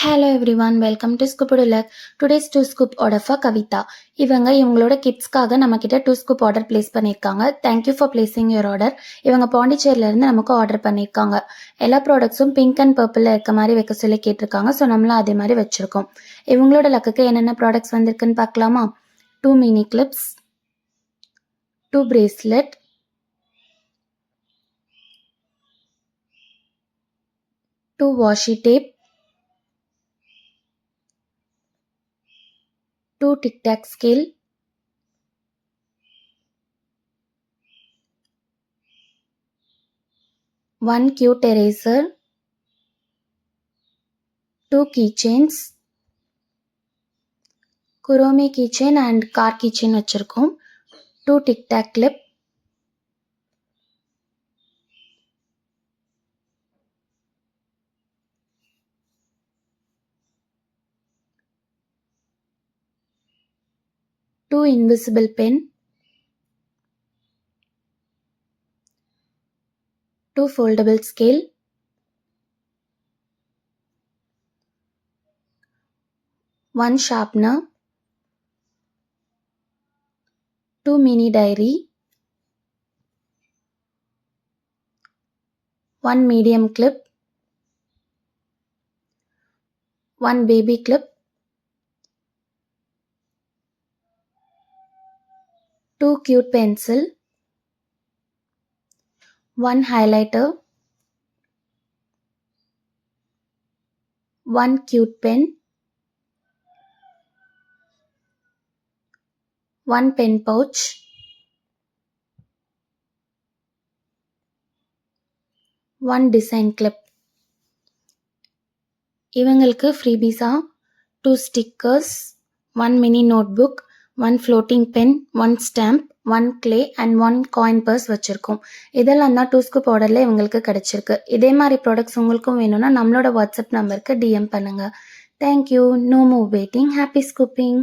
Hello everyone, welcome to scoop. Today's two scoop order for Kavitha. இவங்களோட கிட்ஸ்க்காக நம்மக்கிட்ட two scoop order place பண்ணியிருக்காங்க. Thank you for placing your order. இவங்க பாண்டிச்சேரியிலேருந்து நமக்கு ஆர்டர் பண்ணியிருக்காங்க. எல்லா ப்ராடக்ட்ஸும் பிங்க் அண்ட் பர்பிளில் இருக்க மாதிரி வைக்க சொல்லி கேட்டிருக்காங்க. ஸோ நம்மளும் அதே மாதிரி வச்சுருக்கோம். இவங்களோட லக்குக்கு என்னென்ன ப்ராடக்ட்ஸ் வந்திருக்குன்னு பார்க்கலாமா? 2 mini clips, 2 bracelet, 2 washi tape, 2 tic tac scale, 1 cute eraser, 2 keychains, Kuromi keychain and car keychain வச்சுருக்கோம். 2 tic tac clip, 2 invisible pen, 2 foldable scale, 1 sharpener, 2 mini diary, 1 medium clip, 1 baby clip, 2 cute pencil, 1 highlighter, 1 cute pen, 1 pen pouch, 1 design clip. இவங்களுக்கு ஃப்ரீபீஸாக 2 stickers, 1 mini notebook, 1 floating pen, 1 stamp, 1 clay and 1 coin purse வச்சுருக்கோம். இதெல்லாம் தான் two scoop ஆர்டரில் இவங்களுக்கு கிடச்சிருக்கு. இதே மாதிரி products உங்களுக்கும் வேணும்னா நம்மளோட வாட்ஸ்அப் நம்பருக்கு டிஎம் பண்ணுங்கள். Thank you. No more waiting. Happy ஸ்கூப்பிங்.